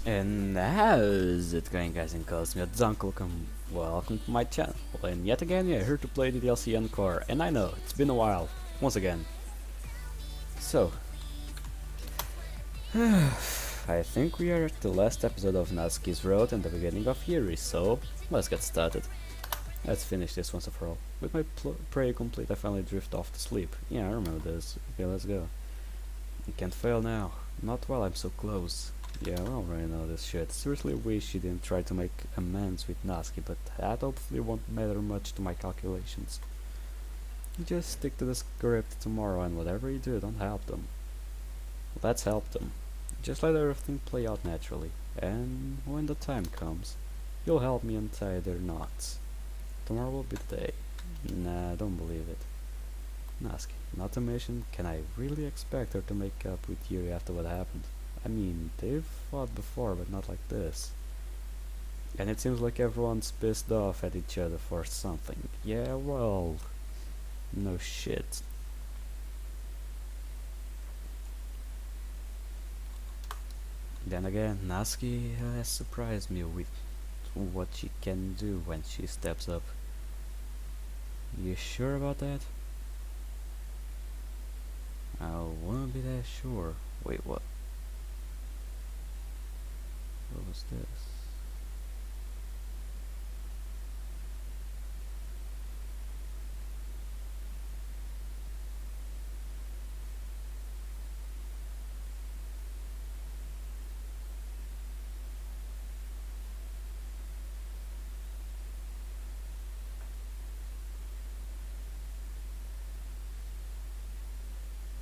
And how's it going, guys and girls? Me, it's Uncle. Welcome to my channel. And yet again, we're here to play DDLC Encore. And I know, it's been a while, once again. So, I think we are at the last episode of Natsuki's Road and the beginning of Yuri, so let's get started. Let's finish this once and for all. With my prayer complete, I finally drift off to sleep. Yeah, I remember this. Okay, let's go. You can't fail now. Not while I'm so close. Yeah, I already know this shit. Seriously wish you didn't try to make amends with Natsuki, but that hopefully won't matter much to my calculations. Just stick to the script tomorrow and whatever you do, don't help them. Let's help them. Just let everything play out naturally. And when the time comes, you'll help me untie their knots. Tomorrow will be the day. Nah, don't believe it. Natsuki, not to mention, can I really expect her to make up with Yuri after what happened? I mean, they've fought before, but not like this. And it seems like everyone's pissed off at each other for something. Yeah, well, no shit. Then again, Natsuki has surprised me with what she can do when she steps up. You sure about that? I won't be that sure. Wait, what? What was this?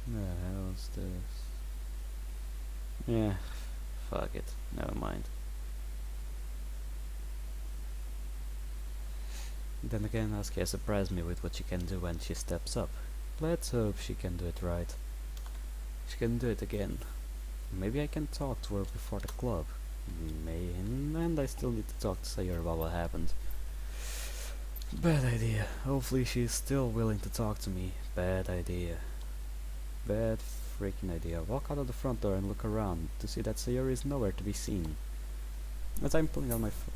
The hell's this? Yeah, fuck it. Never mind. Then again, Natsuki surprised me with what she can do when she steps up. Let's hope she can do it right. She can do it again. Maybe I can talk to her before the club. And I still need to talk to Sayori about what happened. Bad idea. Hopefully she's still willing to talk to me. Bad idea. Bad freaking idea. Walk out of the front door and look around to see that Sayori is nowhere to be seen. As I'm pulling out my phone.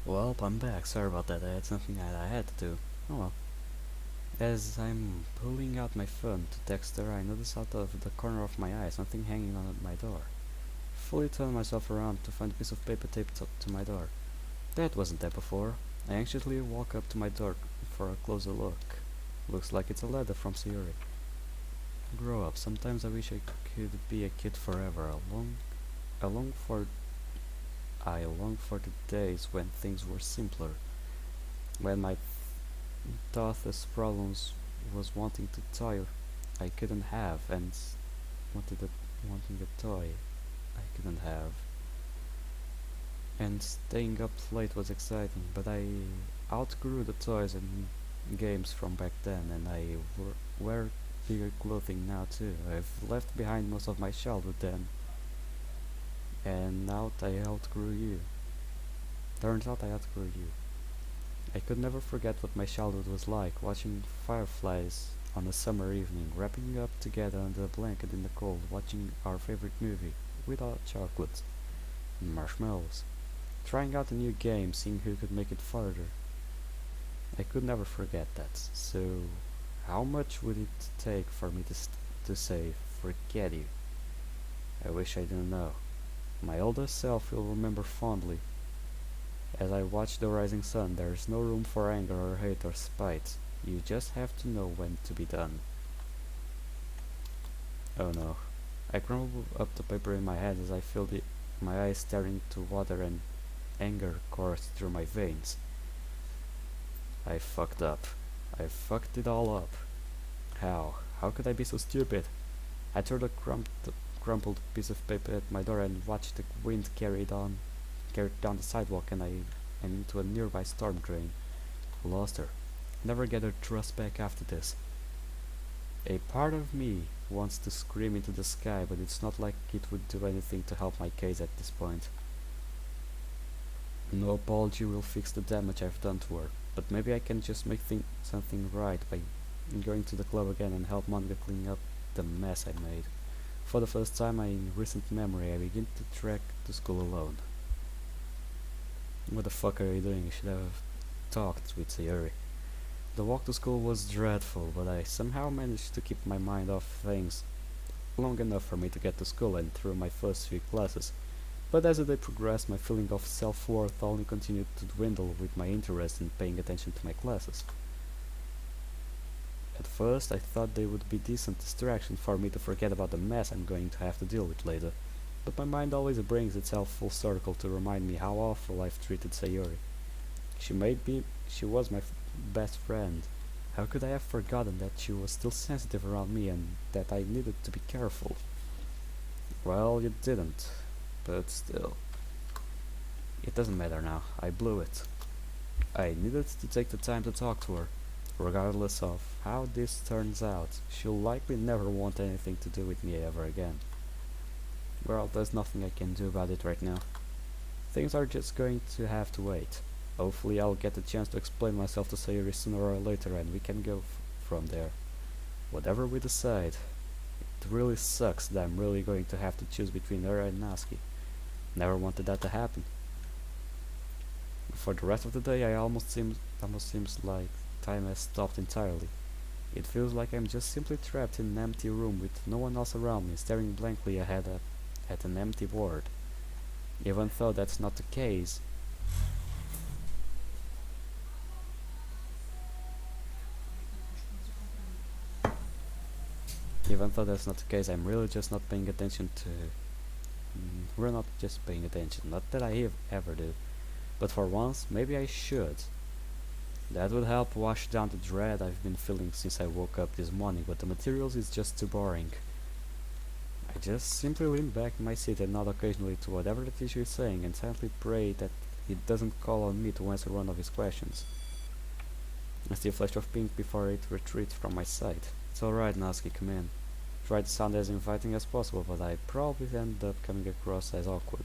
Well, I'm back. Sorry about that. I had something that I had to do. Oh well. As I'm pulling out my phone to text her, I notice out of the corner of my eye something hanging on my door. Fully turn myself around to find a piece of paper taped to my door. That wasn't there before. I anxiously walk up to my door for a closer look. Looks like it's a letter from Sayori. Grow up. Sometimes I wish I could be a kid forever. I long for I long for the days when things were simpler. When my toughest problems was wanting to toy I couldn't have and wanting a toy I couldn't have. And staying up late was exciting, but I outgrew the toys and games from back then, and I wear bigger clothing now too. I've left behind most of my childhood then, and now I outgrew you. Turns out I outgrew you. I could never forget what my childhood was like, watching fireflies on a summer evening, wrapping up together under a blanket in the cold, watching our favorite movie, without chocolate and marshmallows, trying out a new game, seeing who could make it farther. I could never forget that. So, how much would it take for me to say, forget you? I wish I didn't know. My older self will remember fondly. As I watch the rising sun, there is no room for anger or hate or spite. You just have to know when to be done. Oh no. I crumble up the paper in my head as I feel my eyes staring to water and anger course through my veins. I fucked up. I fucked it all up. How? How could I be so stupid? I threw the crumpled piece of paper at my door and watched the wind carry it down the sidewalk and into a nearby storm drain. Lost her. Never get her trust back after this. A part of me wants to scream into the sky, but it's not like it would do anything to help my case at this point. No apology will fix the damage I've done to her, but maybe I can just make something right by going to the club again and help Monica clean up the mess I made. For the first time in recent memory, I begin to trek to school alone. What the fuck are you doing? You should have talked with Sayuri. The walk to school was dreadful, but I somehow managed to keep my mind off things long enough for me to get to school and through my first few classes. But as the day progressed, my feeling of self-worth only continued to dwindle with my interest in paying attention to my classes. At first, I thought they would be decent distraction for me to forget about the mess I'm going to have to deal with later, but my mind always brings itself full circle to remind me how awful I've treated Sayuri. She was my best friend. How could I have forgotten that she was still sensitive around me and that I needed to be careful? Well, you didn't, but still. It doesn't matter now, I blew it. I needed to take the time to talk to her. Regardless of how this turns out, she'll likely never want anything to do with me ever again. Well, there's nothing I can do about it right now. Things are just going to have to wait. Hopefully I'll get a chance to explain myself to Sayuri sooner or later and we can go from there. Whatever we decide, it really sucks that I'm really going to have to choose between her and Natsuki. Never wanted that to happen. For the rest of the day, I almost seems like time has stopped entirely. It feels like I'm just simply trapped in an empty room with no one else around me, staring blankly ahead at an empty board. Even though that's not the case, I'm really just not paying attention to. We're not just paying attention, not that I ever do, but for once, maybe I should. That would help wash down the dread I've been feeling since I woke up this morning, but the materials is just too boring. I just simply lean back in my seat and nod occasionally to whatever the teacher is saying and silently pray that he doesn't call on me to answer one of his questions. I see a flash of pink before it retreats from my sight. It's alright, Natsuki, come in. Try to sound as inviting as possible, but I probably end up coming across as awkward.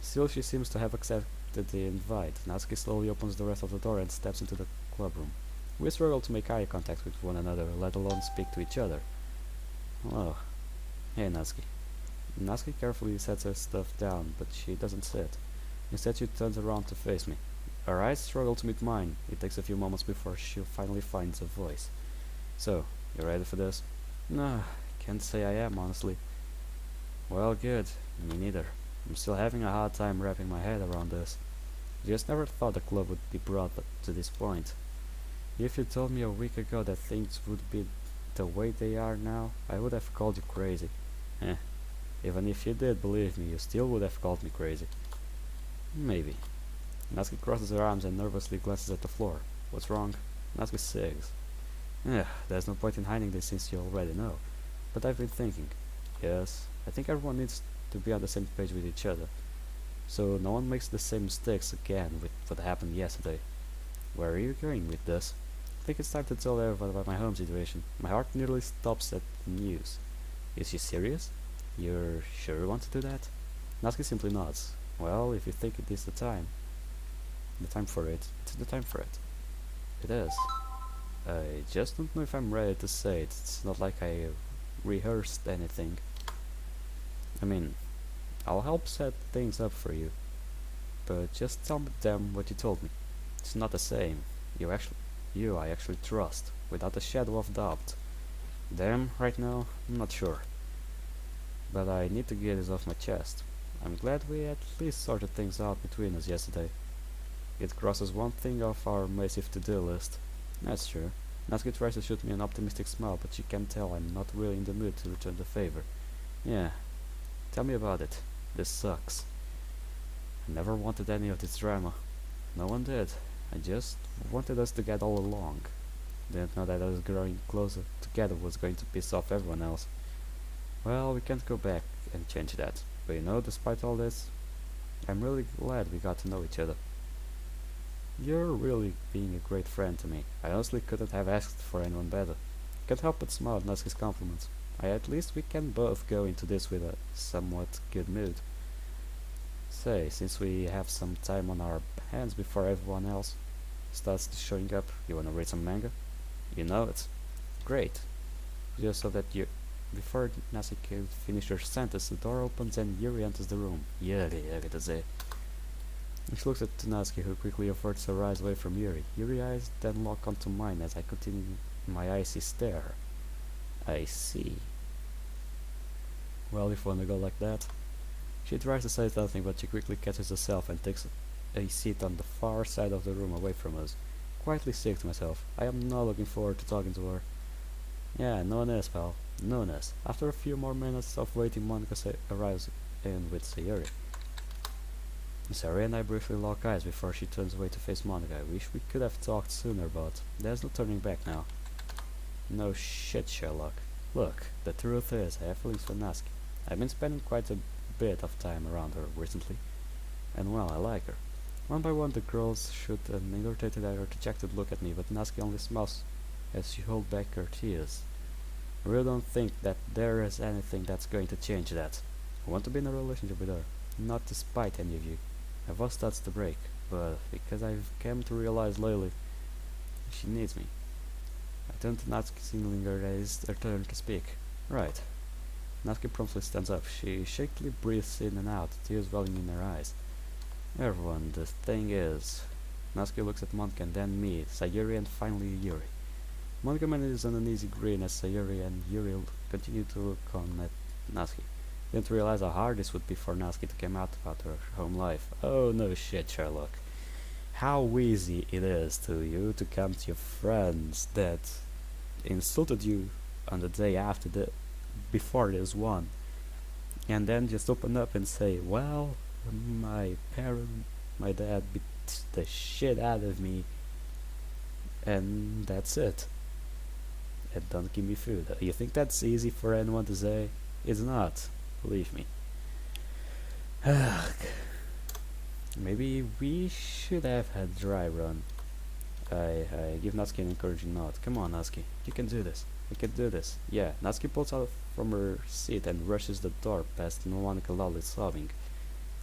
Still, she seems to have accepted the invite. Natsuki slowly opens the rest of the door and steps into the clubroom. We struggle to make eye contact with one another, let alone speak to each other. Hello. Hey, Natsuki. Natsuki carefully sets her stuff down, but she doesn't sit. Instead, she turns around to face me. Her eyes struggle to meet mine. It takes a few moments before she finally finds a voice. So, you ready for this? No, can't say I am, honestly. Well, good. Me neither. I'm still having a hard time wrapping my head around this. Just never thought the club would be brought to this point. If you told me a week ago that things would be the way they are now, I would have called you crazy. Even if you did believe me, you still would have called me crazy. Maybe. Natsuki crosses her arms and nervously glances at the floor. What's wrong? Natsuki sighs. There's no point in hiding this since you already know. But I've been thinking. Yes, I think everyone needs to be on the same page with each other, so no one makes the same mistakes again with what happened yesterday. Where are you going with this? I think it's time to tell everyone about my home situation. My heart nearly stops at the news. Is she serious? You're sure you want to do that? Natsuki simply nods. Well, if you think it is the time for it, it's the time for it. It is. I just don't know if I'm ready to say it. It's not like I rehearsed anything. I mean, I'll help set things up for you, but just tell them what you told me. It's not the same. I actually trust, without a shadow of doubt. Them, right now, I'm not sure. But I need to get this off my chest. I'm glad we at least sorted things out between us yesterday. It crosses one thing off our massive to-do list. That's true. Natsuki tries to shoot me an optimistic smile, but she can tell I'm not really in the mood to return the favor. Yeah, tell me about it. This sucks. I never wanted any of this drama. No one did. I just wanted us to get all along. Didn't know that us growing closer together was going to piss off everyone else. Well, we can't go back and change that. But you know, despite all this, I'm really glad we got to know each other. You're really being a great friend to me. I honestly couldn't have asked for anyone better. Can't help but smile at Natsuki's compliments. At least we can both go into this with a somewhat good mood. Say, since we have some time on our hands before everyone else starts showing up, you wanna read some manga? You know it. Great. Just so that you... Before Natsuki could finish her sentence, the door opens and Yuri enters the room. Yuri, she looks at Natsuki, who quickly averts her eyes away from Yuri. Yuri's eyes then lock onto mine as I continue my icy stare. I see. Well, if you wanna go like that. She tries to say something, but she quickly catches herself and takes a seat on the far side of the room away from us. Quietly sick to myself. I am not looking forward to talking to her. Yeah, no one is, pal. No one is. After a few more minutes of waiting, Monica arrives in with Sayuri. Sayuri and I briefly lock eyes before she turns away to face Monica. I wish we could have talked sooner, but there's no turning back now. No shit, Sherlock. Look, the truth is, I have feelings for Natsuki. I've been spending quite a bit of time around her recently, and well, I like her. One by one, the girls shoot an irritated or dejected look at me, but Natsuki only smiles as she holds back her tears. I really don't think that there is anything that's going to change that. I want to be in a relationship with her, not to spite any of you. My voice starts to break, but because I've come to realize lately, she needs me. I turn to Natsuki, signaling her that it's her turn to speak. Right. Natsuki promptly stands up. She shakily breathes in and out, tears welling in her eyes. Everyone, the thing is... Natsuki looks at Monica and then me, Sayuri and finally Yuri. Monica manages an uneasy grin as Sayuri and Yuri continue to look on at Natsuki. Didn't realize how hard this would be for Natsuki to come out about her home life. Oh no shit, Sherlock. How easy it is to you to come to your friends that insulted you on the day after before this one, and then just open up and say, well, my dad beat the shit out of me, and that's it. And don't give me food. You think that's easy for anyone to say? It's not. Believe me. Maybe we should have had dry run. I give Natsuki an encouraging nod. Come on, Natsuki. You can do this. We can do this. Yeah, Natsuki pulls out from her seat and rushes the door past Monica loudly sobbing.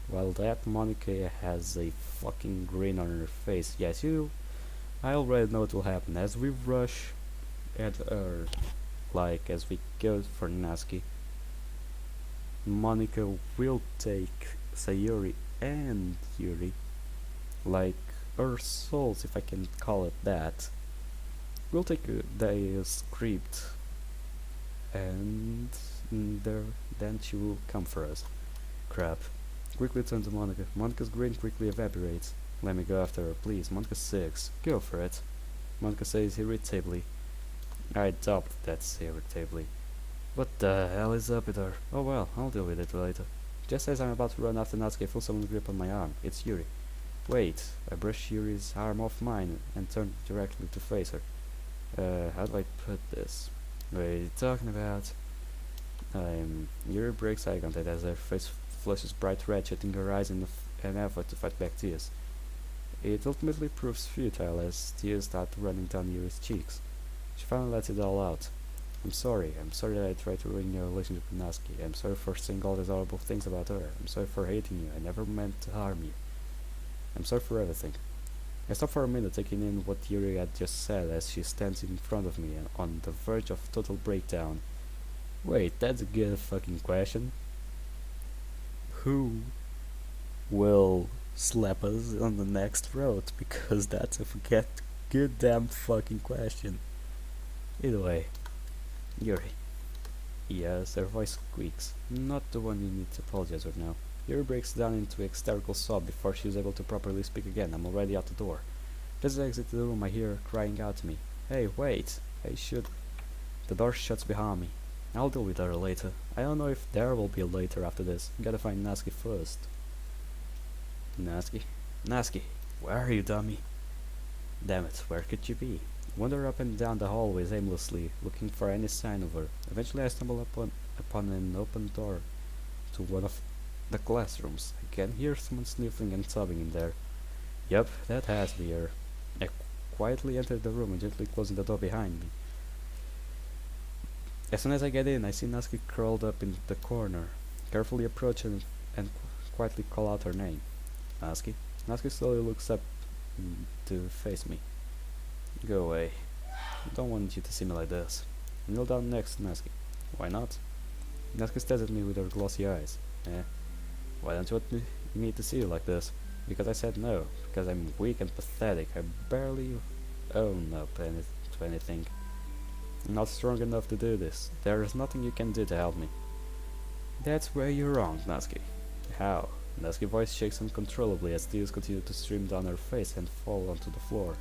While that, Monica has a fucking grin on her face. Yes, I already know what will happen. As we rush at her, like as we go for Natsuki, Monica will take Sayuri and Yuri, like her souls, if I can call it that. We'll take the script, and then she will come for us. Crap. Quickly turn to Monica. Monica's grin quickly evaporates. Let me go after her, please. Monica 6. Go for it. Monica says irritably. I doubt that's irritably. What the hell is up with her? Oh well, I'll deal with it later. Just as I'm about to run after Natsuki, I feel someone's grip on my arm. It's Yuri. Wait. I brush Yuri's arm off mine and turn directly to face her. How do I put this? What are you talking about? Yuri breaks eye contact as her face flushes bright red, shutting her eyes in an effort to fight back tears. It ultimately proves futile as tears start running down Yuri's cheeks. She finally lets it all out. I'm sorry that I tried to ruin your relationship with Natsuki. I'm sorry for saying all these horrible things about her. I'm sorry for hating you. I never meant to harm you. I'm sorry for everything. I stop for a minute, taking in what Yuri had just said as she stands in front of me and on the verge of total breakdown. Wait, that's a good fucking question. Who will slap us on the next road? Because that's a good damn fucking question. Either way, Yuri. Yes, her voice squeaks. Not the one you need to apologize right now. Yuri breaks down into a hysterical sob before she is able to properly speak again. I'm already out the door. As I exit the room, I hear her crying out to me. Hey, wait. I should... The door shuts behind me. I'll deal with her later. I don't know if there will be a later after this. Gotta find Natsuki first. Natsuki? Natsuki, where are you, dummy? Damn it, where could you be? Wander up and down the hallways aimlessly, looking for any sign of her. Eventually I stumble upon an open door to one of the classrooms. I can hear someone sniffling and sobbing in there. Yup, that has to be her. I quietly enter the room and gently closing the door behind me. As soon as I get in, I see Natsuki curled up in the corner. Carefully approach her and quietly call out her name. Natsuki? Natsuki slowly looks up to face me. Go away. I don't want you to see me like this. Kneel down next to Natsuki. Why not? Natsuki stares at me with her glossy eyes. Why don't you want me to see you like this? Because I said no. Because I'm weak and pathetic. I barely own up to anything. I'm not strong enough to do this. There is nothing you can do to help me. That's where you're wrong, Natsuki. How? Natsuki's voice shakes uncontrollably as tears continue to stream down her face and fall onto the floor.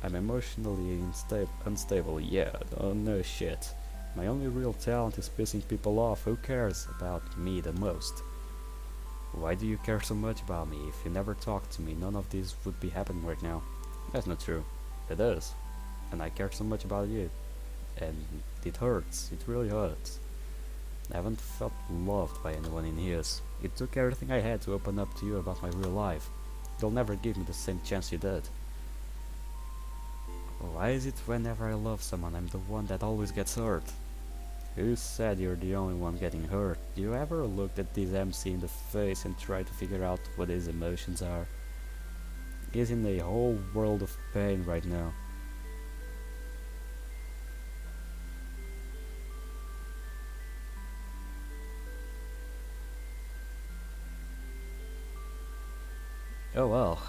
I'm emotionally unstable, yeah, oh no shit. My only real talent is pissing people off. Who cares about me the most? Why do you care so much about me? If you never talked to me, none of this would be happening right now. That's not true. It is. And I care so much about you. And it hurts. It really hurts. I haven't felt loved by anyone in years. It took everything I had to open up to you about my real life. You'll never give me the same chance you did. Why is it whenever I love someone I'm the one that always gets hurt? Who said you're the only one getting hurt? Do you ever look at this MC in the face and try to figure out what his emotions are? He's in a whole world of pain right now. Oh well.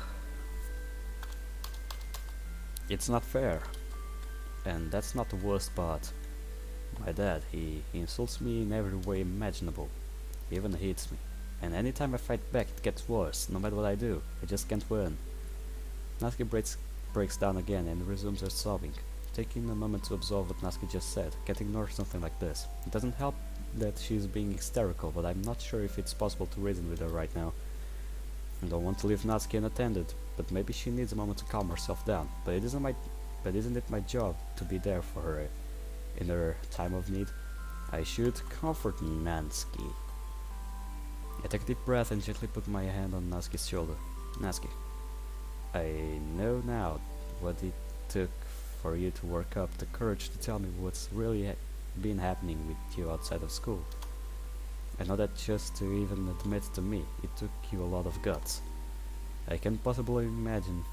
It's not fair. And that's not the worst part. My dad, he insults me in every way imaginable. He even hits me. And anytime I fight back it gets worse, no matter what I do. I just can't win. Natsuki breaks down again and resumes her sobbing. Taking a moment to absorb what Natsuki just said, can't ignore something like this. It doesn't help that she's being hysterical, but I'm not sure if it's possible to reason with her right now. I don't want to leave Natsuki unattended, but maybe she needs a moment to calm herself down. But isn't it my job to be there for her in her time of need? I should comfort Natsuki. I take a deep breath and gently put my hand on Natsuki's shoulder. Natsuki, I know now what it took for you to work up the courage to tell me what's really been happening with you outside of school. I know that just to even admit to me, it took you a lot of guts. I can't possibly imagine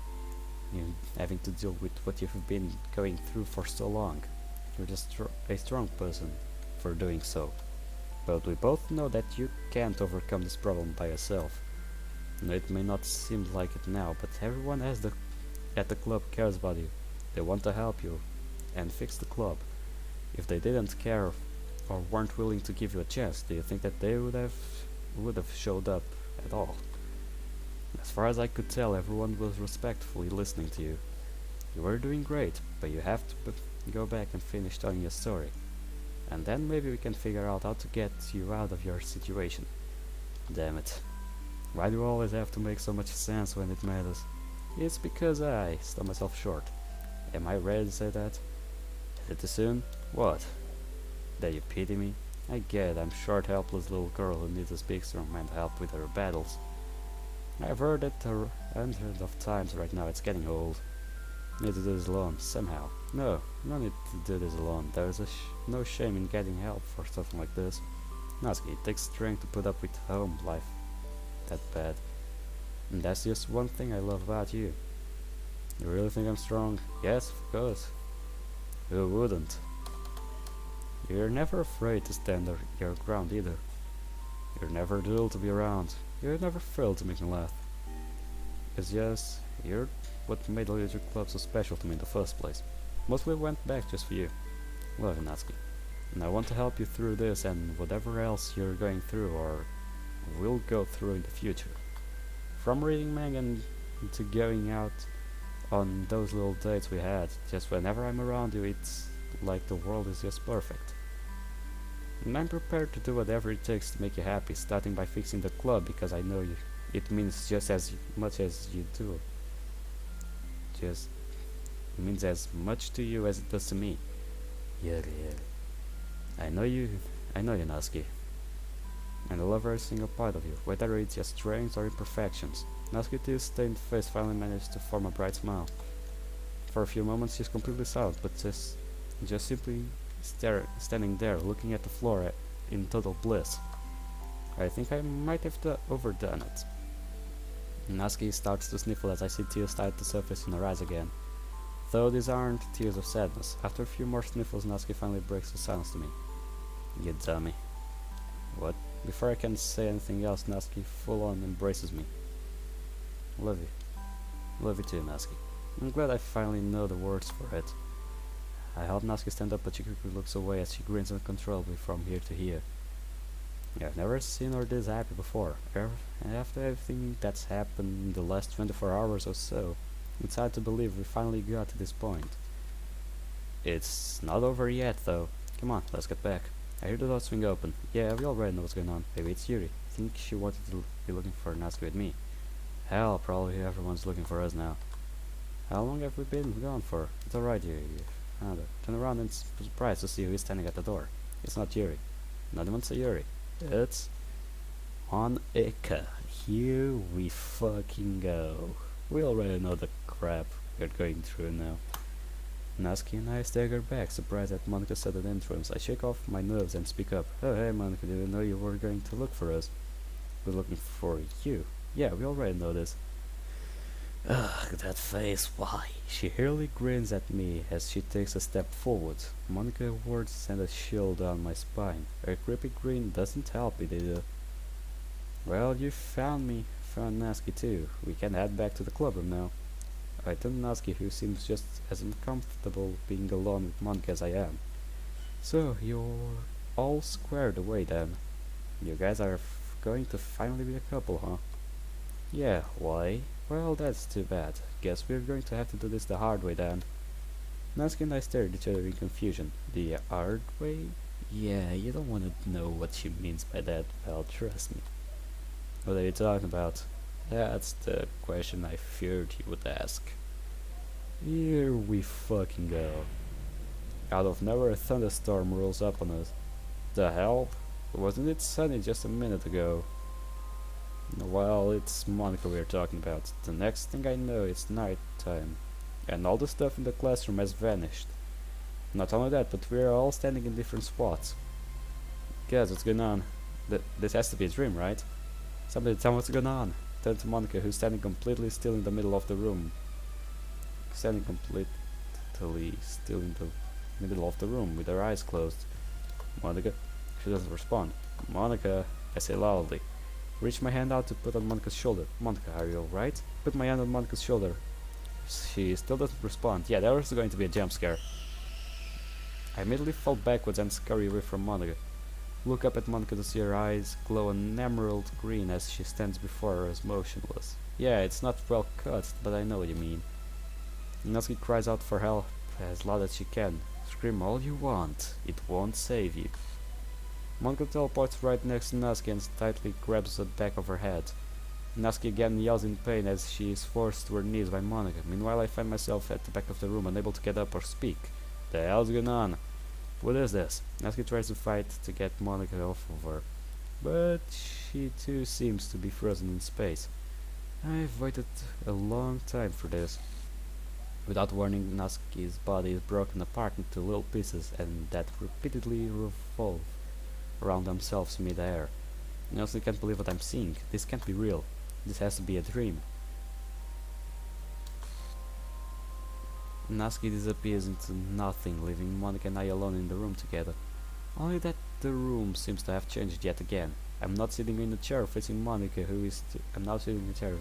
you having to deal with what you've been going through for so long. You're just a strong person for doing so. But we both know that you can't overcome this problem by yourself. No, it may not seem like it now, but everyone at the club cares about you. They want to help you and fix the club. If they didn't care or weren't willing to give you a chance, do you think that they would have showed up at all? As far as I could tell, everyone was respectfully listening to you. You were doing great, but you have to go back and finish telling your story. And then maybe we can figure out how to get you out of your situation. Damn it. Why do you always have to make so much sense when it matters? It's because I stop myself short. Am I ready to say that? Is it too soon? What? That you pity me? I get it, I'm short, helpless little girl who needs a big strong man to help with her battles. I've heard it hundreds of times right now, it's getting old. Need to do this alone, somehow. No need to do this alone. There is no shame in getting help for something like this. Natsuki, it takes strength to put up with home life that bad. And that's just one thing I love about you. You really think I'm strong? Yes, of course. Who wouldn't? You're never afraid to stand your ground either. You're never dull to be around. You never fail to make me laugh. It's just, you're what made the Leisure Club so special to me in the first place. Mostly went back just for you. Love you, Natsuki. And I want to help you through this and whatever else you're going through or will go through in the future. From reading manga to going out on those little dates we had. Just whenever I'm around you, it's like the world is just perfect. And I'm prepared to do whatever it takes to make you happy, starting by fixing the club because I know it means just as much as you do. Just means as much to you as it does to me. Yeah. I know you, Natsuki. And I love every single part of you, whether it's your strengths or imperfections. Natsuki's stained face finally managed to form a bright smile. For a few moments she's completely silent, but just simply standing there, looking at the floor in total bliss. I think I might have overdone it. Natsuki starts to sniffle as I see tears start to surface in her eyes again. Though these aren't tears of sadness. After a few more sniffles, Natsuki finally breaks the silence to me. You dummy. What? Before I can say anything else, Natsuki full on embraces me. Love you. Love you too, Natsuki. I'm glad I finally know the words for it. I help Natsuki stand up, but she quickly looks away as she grins uncontrollably from ear to ear. I've never seen her this happy before. After everything that's happened in the last 24 hours or so, it's hard to believe we finally got to this point. It's not over yet, though. Come on, let's get back. I hear the door swing open. Yeah, we already know what's going on. Maybe it's Yuri. I think she wanted to be looking for Natsuki with me. Hell, probably everyone's looking for us now. How long have we been gone for? It's alright, Yuri. Turn around and surprised to see who is standing at the door. It's not Yuri. Not even Sayuri. It's Encore. Here we fucking go. We already know the crap we're going through now. Natsuki and I stagger back, surprised at Monica's sudden entrance. I shake off my nerves and speak up. Oh hey Monica, didn't know you were going to look for us. We're looking for you. Yeah, we already know this. Ugh, that face, why? She hardly grins at me as she takes a step forward. Monica's words send a chill down my spine. Her creepy grin doesn't help it either. Well, you found Natsuki too. We can head back to the clubroom now. I turn to Natsuki, who seems just as uncomfortable being alone with Monica as I am. So, you're all squared away then. You guys are going to finally be a couple, huh? Yeah, why? Well, that's too bad. Guess we're going to have to do this the hard way then. Natsuki and I stare at each other in confusion. The hard way? Yeah, you don't want to know what she means by that, well, trust me. What are you talking about? That's the question I feared you would ask. Here we fucking go. Out of nowhere a thunderstorm rolls up on us. The hell? Wasn't it sunny just a minute ago? Well, it's Monica we're talking about. The next thing I know it's night time. And all the stuff in the classroom has vanished. Not only that, but we're all standing in different spots. Guys, what's going on? This has to be a dream, right? Somebody tell me what's going on. Turn to Monica, who's standing completely still in the middle of the room. Standing completely still in the middle of the room with her eyes closed. Monica? She doesn't respond. Monica, I say loudly. Reach my hand out to put on Monica's shoulder. Monica, are you alright? Put my hand on Monica's shoulder. She still doesn't respond. Yeah, there was going to be a jump scare. I immediately fall backwards and scurry away from Monica. Look up at Monica to see her eyes glow an emerald green as she stands before us motionless. Yeah, it's not well cut, but I know what you mean. Natsuki cries out for help as loud as she can. Scream all you want, it won't save you. Monica teleports right next to Natsuki and tightly grabs the back of her head. Natsuki again yells in pain as she is forced to her knees by Monica. Meanwhile, I find myself at the back of the room, unable to get up or speak. The hell's going on? What is this? Natsuki tries to fight to get Monica off of her, but she too seems to be frozen in space. I've waited a long time for this. Without warning, Natsuki's body is broken apart into little pieces and that repeatedly revolve around themselves mid-air. I honestly can't believe what I'm seeing. This can't be real. This has to be a dream. Natsuki disappears into nothing, leaving Monica and I alone in the room together. Only that the room seems to have changed yet again. I'm not sitting in a chair facing Monica, who is I'm now sitting in a chair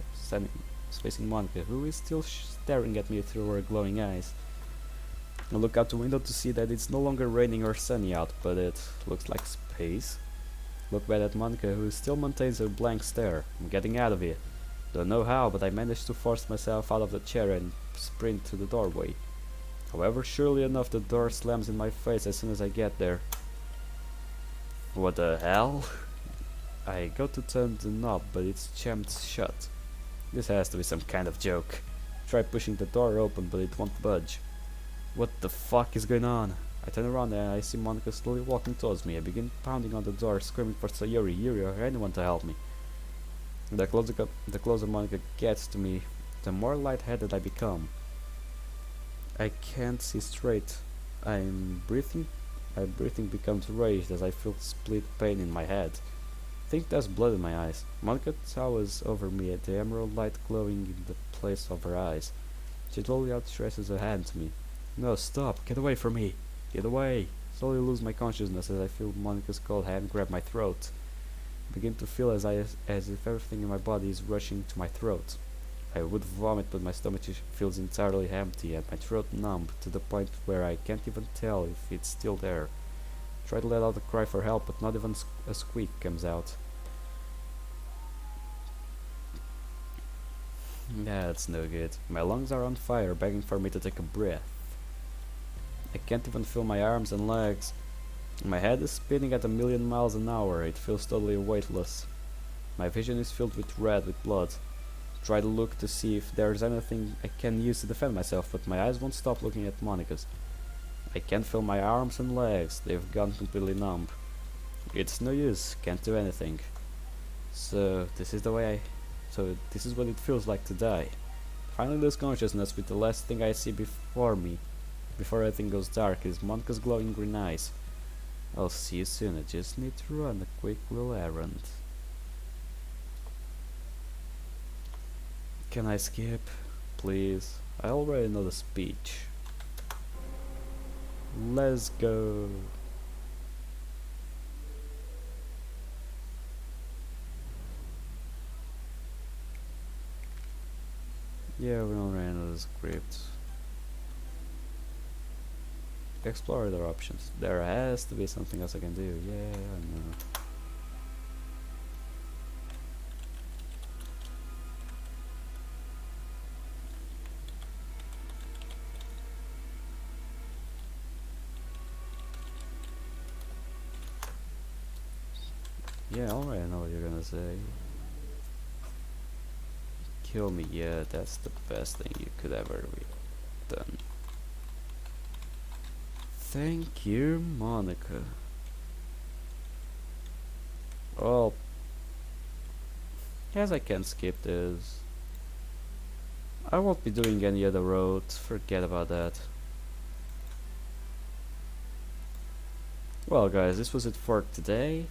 facing Monica, who is still staring at me through her glowing eyes. I look out the window to see that it's no longer raining or sunny out, but it looks like space. Look back at Monica, who still maintains her blank stare. I'm getting out of here. Don't know how, but I managed to force myself out of the chair and sprint to the doorway. However, surely enough, the door slams in my face as soon as I get there. What the hell? I go to turn the knob, but it's jammed shut. This has to be some kind of joke. Try pushing the door open, but it won't budge. What the fuck is going on? I turn around and I see Monica slowly walking towards me. I begin pounding on the door, screaming for Sayuri, Yuri, or anyone to help me. The closer Monica gets to me, the more lightheaded I become. I can't see straight. My breathing becomes raged as I feel split pain in my head. I think there's blood in my eyes. Monica towers over me at the emerald light glowing in the place of her eyes. She slowly outstretches her hand to me. No, stop! Get away from me! Get away! Slowly lose my consciousness as I feel Monica's cold hand grab my throat. I begin to feel as if everything in my body is rushing to my throat. I would vomit, but my stomach feels entirely empty and my throat numb to the point where I can't even tell if it's still there. Try to let out a cry for help, but not even a squeak comes out. That's no good. My lungs are on fire, begging for me to take a breath. I can't even feel my arms and legs. My head is spinning at 1,000,000 miles an hour. It feels totally weightless. My vision is filled with red with blood. Try to look to see if there's anything I can use to defend myself, but my eyes won't stop looking at Monica's. I can't feel my arms and legs. They've gone completely numb. It's no use. Can't do anything. So this is what it feels like to die. Finally lose consciousness with the last thing I see before me, before everything goes dark, is Monica's glowing green eyes. I'll see you soon. I just need to run a quick little errand. Can I skip? Please. I already know the speech. Let's go. Yeah, we already know the script. Explore other options. There has to be something else I can do. Yeah, I know. Yeah, alright, I know what you're gonna say. Kill me, yeah, that's the best thing you could ever be done. Thank you, Monica. Well, as I can skip this, I won't be doing any other roads, forget about that. Well guys, this was it for today,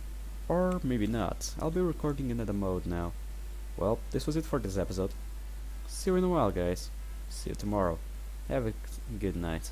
or maybe not. I'll be recording another mode now. Well, this was it for this episode. See you in a while guys. See you tomorrow. Have a good night.